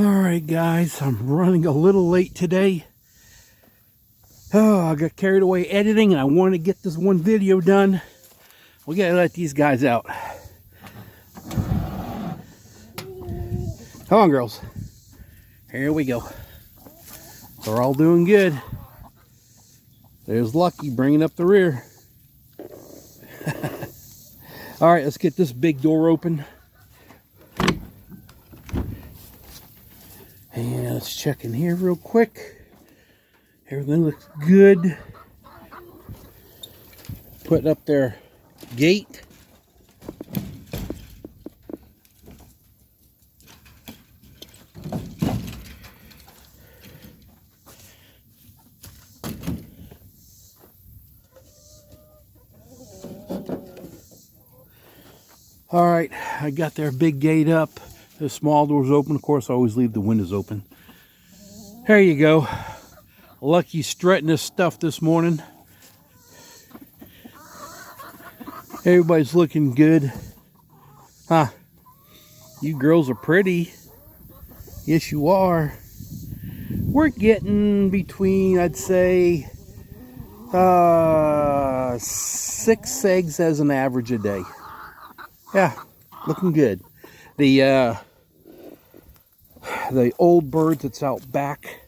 Alright guys, I'm running a little late today. Oh, I got carried away editing and I wanted to get this one video done. We gotta let these guys out. Come on girls. Here we go. They're all doing good. There's Lucky bringing up the rear. Alright, let's get this big door open. And let's check in here real quick. Everything looks good. Putting up their gate. All right, I got their big gate up. The small door's open. Of course, I always leave the windows open. There you go. Lucky strutting his stuff this morning. Everybody's looking good. Huh. You girls are pretty. Yes, you are. We're getting between, I'd say, 6 eggs as an average a day. Yeah, looking good. The old birds that's out back,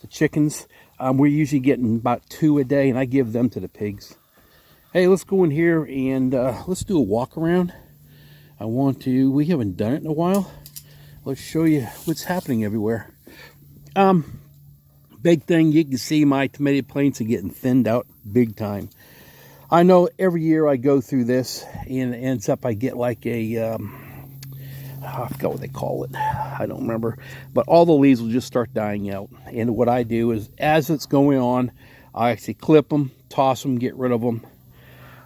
the chickens, we're usually getting about 2 a day, and I give them to the pigs. Hey, let's go in here and let's do a walk around. We haven't done it in a while. Let's show you what's happening everywhere. Big thing, you can see my tomato plants are getting thinned out big time. I know every year I go through this and it ends up I get like a, I forgot what they call it. I don't remember. But all the leaves will just start dying out. And what I do is, as it's going on, I actually clip them, toss them, get rid of them.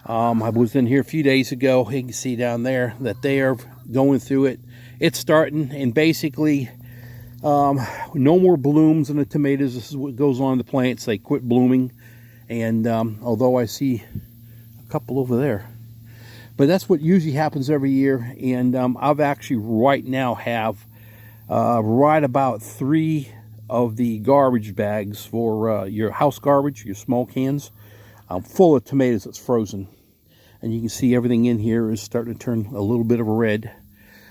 I was in here a few days ago. You can see down there that they are going through it. It's starting, and basically, no more blooms in the tomatoes. This is what goes on in the plants. They quit blooming. And although I see a couple over there. But that's what usually happens every year. And I've actually right now have right about 3 of the garbage bags for your house garbage, your small cans, full of tomatoes that's frozen. And you can see everything in here is starting to turn a little bit of a red.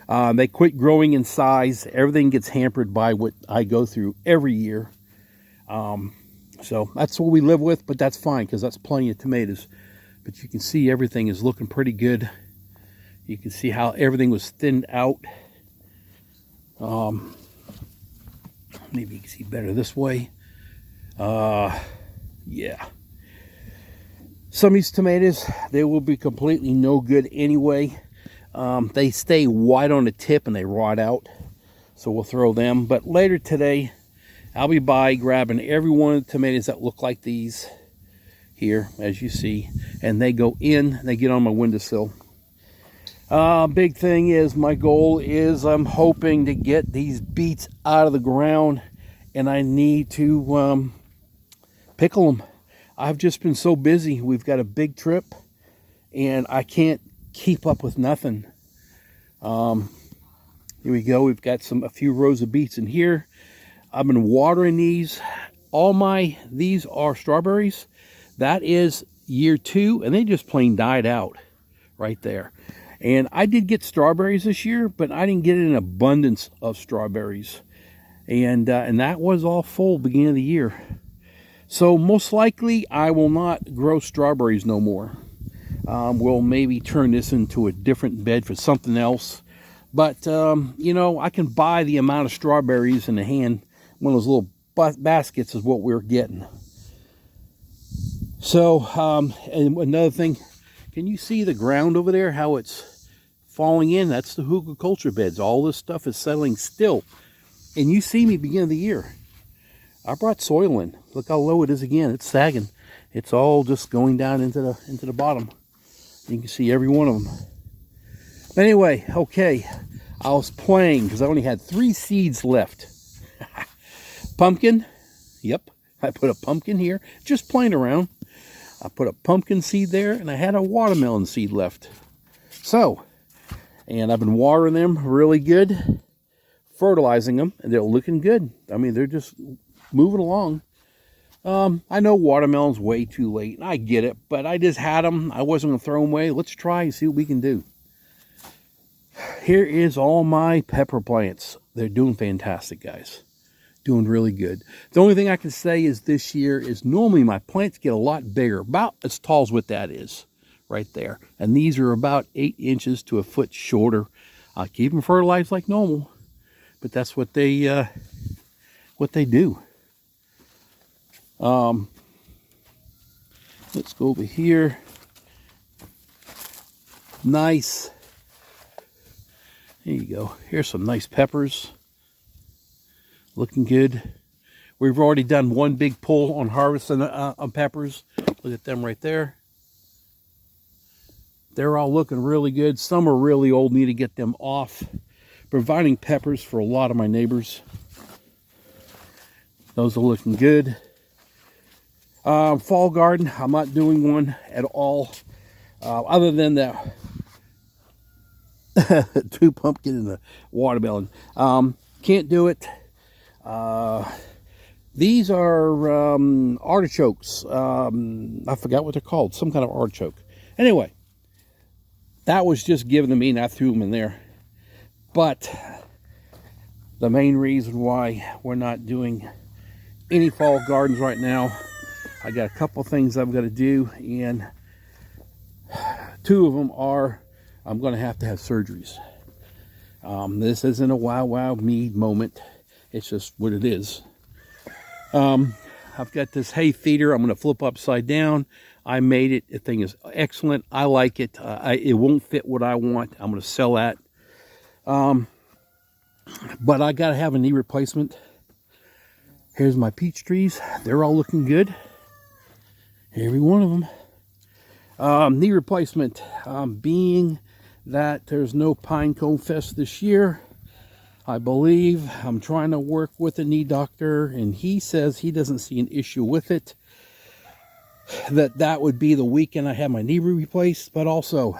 They quit growing in size. Everything gets hampered by what I go through every year. So that's what we live with, but that's fine because that's plenty of tomatoes. But you can see everything is looking pretty good. You can see how everything was thinned out. Maybe you can see better this way. Yeah. Some of these tomatoes, they will be completely no good anyway. They stay white on the tip and they rot out. So we'll throw them. But later today, I'll be grabbing every one of the tomatoes that look like these here, as you see. And they go in, they get on my windowsill. Big thing is, my goal is I'm hoping to get these beets out of the ground. And I need to pickle them. I've just been so busy. We've got a big trip. And I can't keep up with nothing. Here we go. We've got a few rows of beets in here. I've been watering these. These are strawberries. That is year 2, and they just plain died out right there. And I did get strawberries this year, but I didn't get an abundance of strawberries. And that was all full beginning of the year. So most likely I will not grow strawberries no more. We'll maybe turn this into a different bed for something else. But, you know, I can buy the amount of strawberries in the hand. One of those little baskets is what we're getting. So, and another thing, can you see the ground over there, how it's falling in? That's the hugelkultur beds. All this stuff is settling still. And you see me beginning of the year. I brought soil in. Look how low it is again. It's sagging. It's all just going down into the bottom. You can see every one of them. But anyway, okay. I was playing because I only had 3 seeds left. Pumpkin. Yep. I put a pumpkin here. Just playing around. I put a pumpkin seed there, and I had a watermelon seed left. So, and I've been watering them really good. fertilizing them, and they're looking good. I mean, they're just moving along. I know watermelon's way too late, and I get it, but I just had them. I wasn't going to throw them away. Let's try and see what we can do. Here is all my pepper plants. They're doing fantastic, guys. Doing really good. The only thing I can say is this year is normally my plants get a lot bigger, about as tall as what that is right there. And these are about 8 inches to a foot shorter. I keep them fertilized like normal, but that's what they do. Let's go over here. Nice. There you go. Here's some nice peppers. Looking good. We've already done one big pull on harvesting on peppers. Look at them right there. They're all looking really good. Some are really old, need to get them off. Providing peppers for a lot of my neighbors. Those are looking good. Fall garden, I'm not doing one at all. Other than that 2 pumpkin and a watermelon. Can't do it. These are artichokes. I forgot what they're called. Some kind of artichoke. Anyway, that was just given to me and I threw them in there. But the main reason why we're not doing any fall gardens right now, I got a couple things I've got to do, and 2 of them are I'm going to have surgeries. This isn't a wow me moment. It's just what it is. I've got this hay feeder I'm going to flip upside down. I made it. The thing is excellent. I like it. It won't fit what I want. I'm going to sell that. But I got to have a knee replacement. Here's my peach trees. They're all looking good. Every one of them. Knee replacement. Being that there's no Pine Cone Fest this year, I believe I'm trying to work with a knee doctor, and he says he doesn't see an issue with it. That would be the weekend I have my knee replaced, but also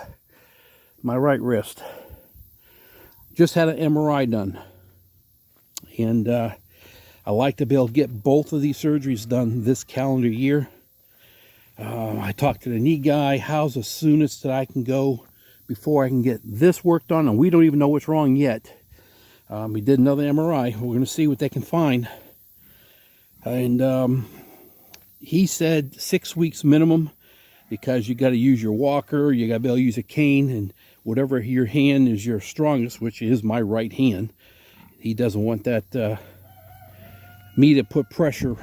my right wrist. Just had an MRI done, and I like to be able to get both of these surgeries done this calendar year. I talked to the knee guy. How's the soonest that I can go before I can get this worked on? And we don't even know what's wrong yet. We did another MRI. We're going to see what they can find. And he said 6 weeks minimum, because you got to use your walker, you got to be able to use a cane, and whatever your hand is your strongest, which is my right hand. He doesn't want that me to put pressure.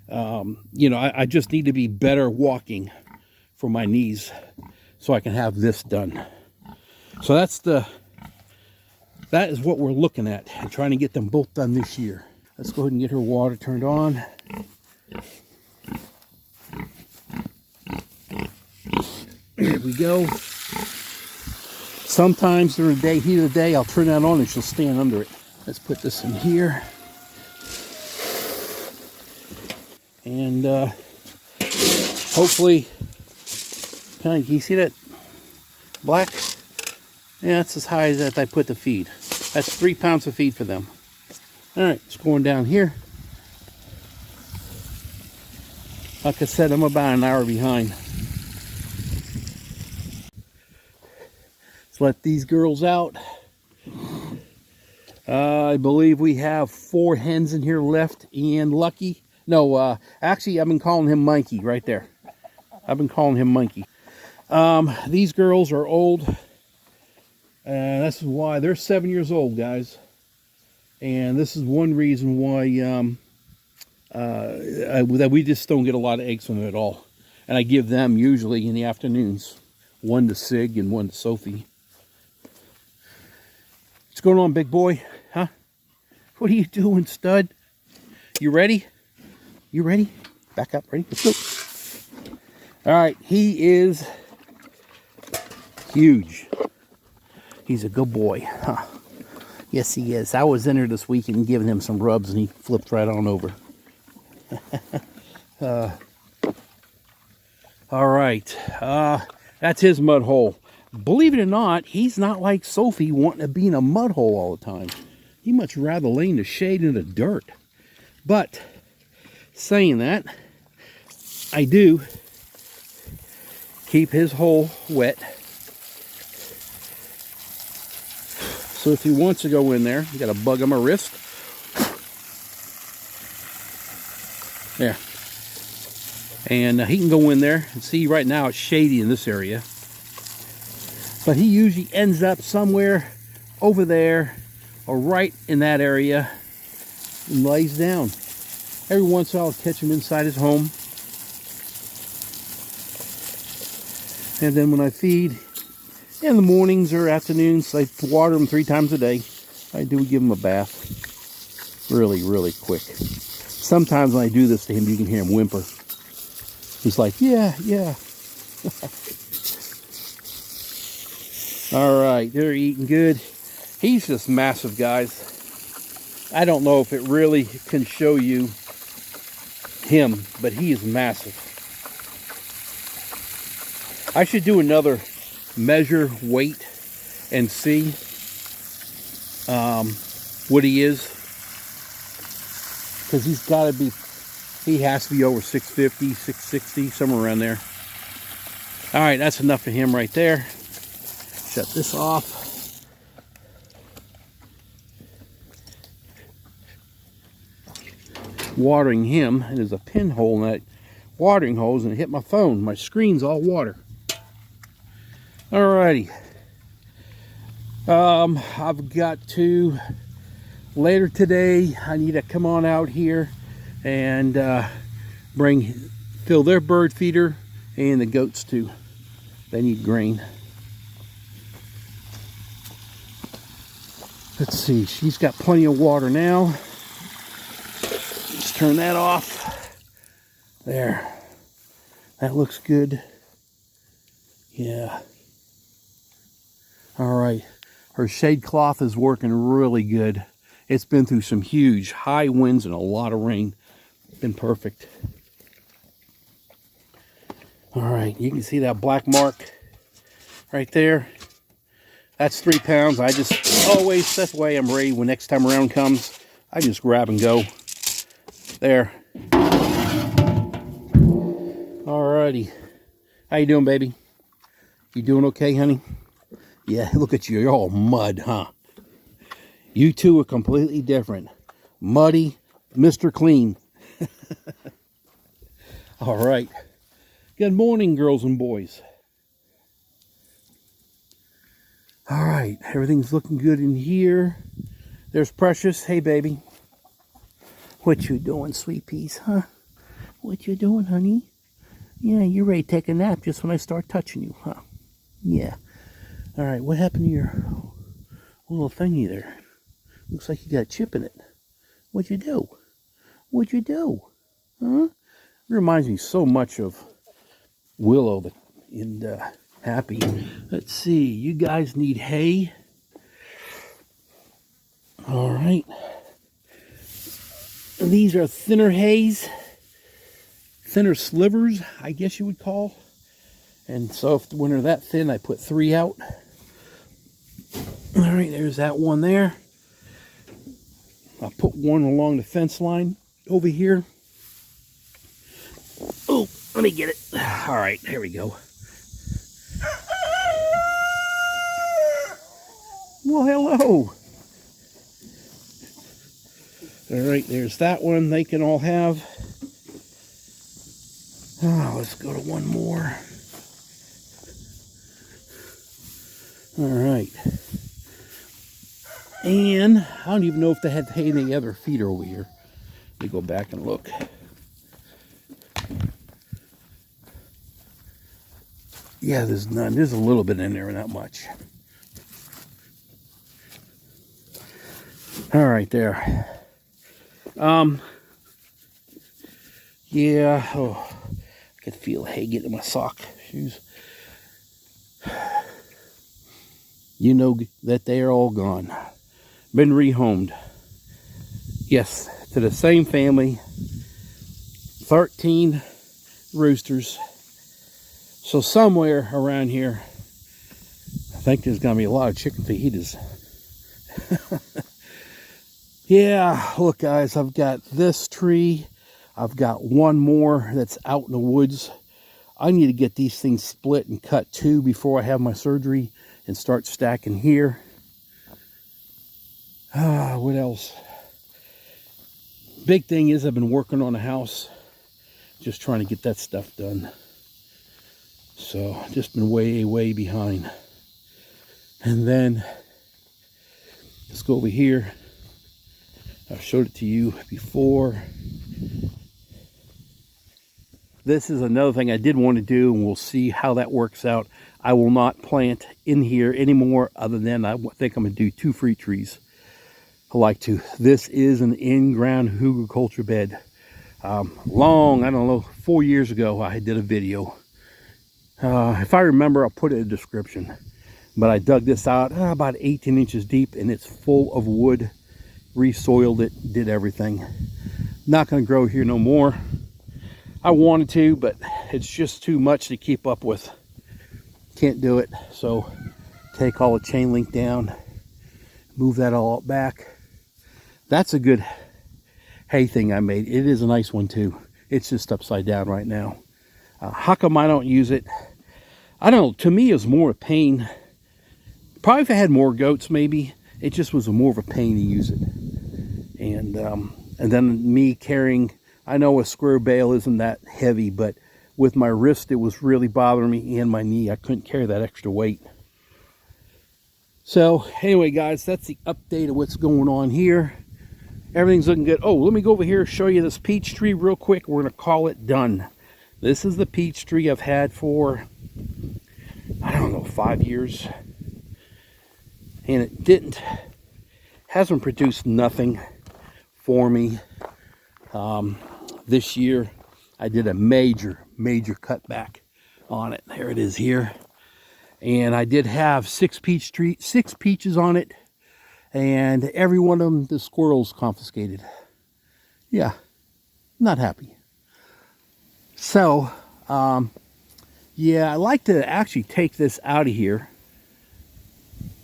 You know, I just need to be better walking for my knees so I can have this done. So that is what we're looking at, and trying to get them both done this year. Let's go ahead and get her water turned on. There we go. Sometimes during the heat of the day, I'll turn that on and she'll stand under it. Let's put this in here. And hopefully, can you see that black? Yeah, that's as high as that I put the feed. That's 3 pounds of feed for them. All right, it's going down here. Like I said, I'm about an hour behind. Let's let these girls out. I believe we have 4 hens in here left, and Lucky. No, actually, I've been calling him Monkey right there. I've been calling him Monkey. These girls are old. That's why they're 7 years old, guys. And this is one reason why that we just don't get a lot of eggs from them at all. And I give them usually in the afternoons. 1 to Sig and 1 to Sophie. What's going on, big boy? Huh? What are you doing, stud? You ready? You ready? Back up. Ready? Let's go. All right. He is huge. He's a good boy. Huh? Yes, he is. I was in there this weekend giving him some rubs, and he flipped right on over. All right. That's his mud hole. Believe it or not, he's not like Sophie wanting to be in a mud hole all the time. He much rather lay in the shade in the dirt. But saying that, I do keep his hole wet. So if he wants to go in there, you got a bug on my wrist. There. And he can go in there and see right now it's shady in this area. But he usually ends up somewhere over there or right in that area and lays down. Every once in a while I'll catch him inside his home. And then when I feed in the mornings or afternoons, I water him 3 times a day. I do give him a bath really, really quick. Sometimes when I do this to him, you can hear him whimper. He's like, yeah, yeah. All right, they're eating good. He's just massive, guys. I don't know if it really can show you him, but he is massive. I should do another measure weight and see what he is, because he has to be over 650, 660, somewhere around there. All right, that's enough for him right there. Shut this off. Watering him, and there's a pinhole in that watering hose, and it hit my phone. My screen's all water. Alrighty. I've got to, later today, I need to come on out here and fill their bird feeder, and the goats too. They need grain. Let's see, she's got plenty of water now. Let's turn that off. There. That looks good. Yeah. All right. Her shade cloth is working really good. It's been through some huge high winds and a lot of rain. Been perfect. All right. You can see that black mark right there. That's 3 pounds. I just always, that's the way I'm ready when next time around comes. I just grab and go. There. Alrighty. How you doing, baby? You doing okay, honey? Yeah, look at you. You're all mud, huh? You two are completely different. Muddy, Mr. Clean. All right. Good morning, girls and boys. All right, everything's looking good in here. There's Precious. Hey, baby. What you doing, sweet peas, huh? What you doing, honey? Yeah, you're ready to take a nap just when I start touching you, huh? Yeah. All right, what happened to your little thingy there? Looks like you got a chip in it. What'd you do? What'd you do? Huh? It reminds me so much of Willow and Happy. Let's see, you guys need hay. All right. These are thinner hays, thinner slivers, I guess you would call. And so when they're that thin, I put 3 out. All right, there's that one there. I'll put one along the fence line over here. Oh, let me get it. All right, here we go. Well, hello. All right, there's that one they can all have. Oh, let's go to one more. All right. And I don't even know if they had any other feeder over here. Let me go back and look. Yeah, there's none. There's a little bit in there, not much. All right, there. Yeah, oh, I could feel hay getting in my sock shoes. You know that they are all gone. Been rehomed. Yes, to the same family. 13 roosters. So somewhere around here, I think there's going to be a lot of chicken fajitas. Yeah, look guys, I've got this tree. I've got one more that's out in the woods. I need to get these things split and cut too before I have my surgery and start stacking here. What else? Big thing is I've been working on a house, just trying to get that stuff done. So just been way behind. And then let's go over here. I've showed it to you before. This is another thing I did want to do, and we'll see how that works out. I will not plant in here anymore, other than I think I'm going to do 2 fruit trees. I like to. This is an in-ground hugelkultur bed. I don't know, 4 years ago I did a video. If I remember, I'll put it in the description. But I dug this out about 18 inches deep, and it's full of wood. Resoiled it, did everything. Not going to grow here no more. I wanted to, but it's just too much to keep up with. Can't do it. So take all the chain link down, move that all back. That's a good hay thing I made. It is a nice one too. It's just upside down right now. How come I don't use it? I don't know. To me, it's more a pain. Probably if I had more goats, maybe. It just was more of a pain to use it. And then me carrying, I know a square bale isn't that heavy, but with my wrist, it was really bothering me, and my knee. I couldn't carry that extra weight. So anyway, guys, that's the update of what's going on here. Everything's looking good. Oh, let me go over here and show you this peach tree real quick. We're going to call it done. This is the peach tree I've had for, I don't know, 5 years. And it hasn't produced nothing for me. This year I did a major cutback on it. There it is here. And I did have 6 peaches on it, and every one of them the squirrels confiscated. Yeah, not happy. So yeah, I like to actually take this out of here.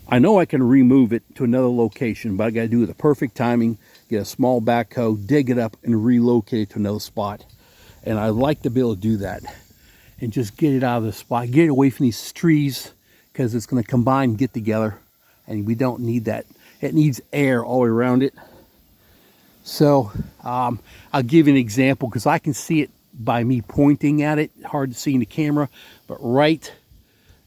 I know I can remove it to another location, but I got to do it the perfect timing, get a small backhoe, dig it up, and relocate it to another spot. And I like to be able to do that and just get it out of the spot, get it away from these trees, because it's going to combine and get together, and we don't need that. It needs air all around it. So I'll give you an example, because I can see it by me pointing at it. Hard to see in the camera, but right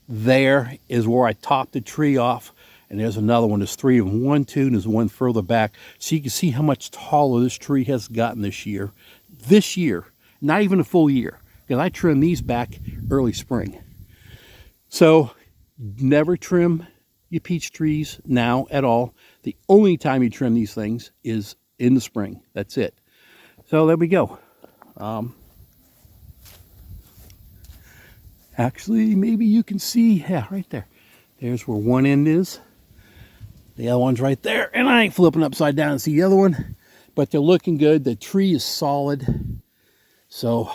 there is where I topped the tree off, and there's another one. There's 3 of them, 1, 2, and there's one further back. So you can see how much taller this tree has gotten this year. This year, not even a full year, because I trimmed these back early spring. So never trim your peach trees now at all. The only time you trim these things is in the spring. That's it. So there we go. Actually, maybe you can see, yeah, right there. There's where one end is. The other one's right there. And I ain't flipping upside down to see the other one. But they're looking good. The tree is solid. So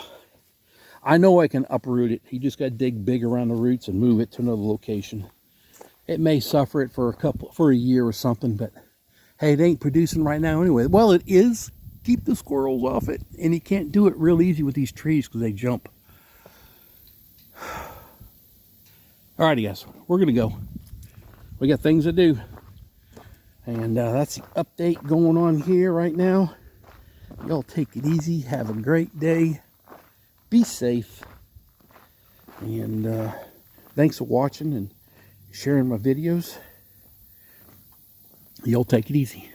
I know I can uproot it. You just got to dig big around the roots and move it to another location. It may suffer it for a year or something, but hey, it ain't producing right now anyway. Well, it is. Keep the squirrels off it. And you can't do it real easy with these trees because they jump. Alrighty, guys, we're gonna go. We got things to do, and that's the update going on here right now. Y'all take it easy. Have a great day. Be safe, and thanks for watching and sharing my videos. Y'all take it easy.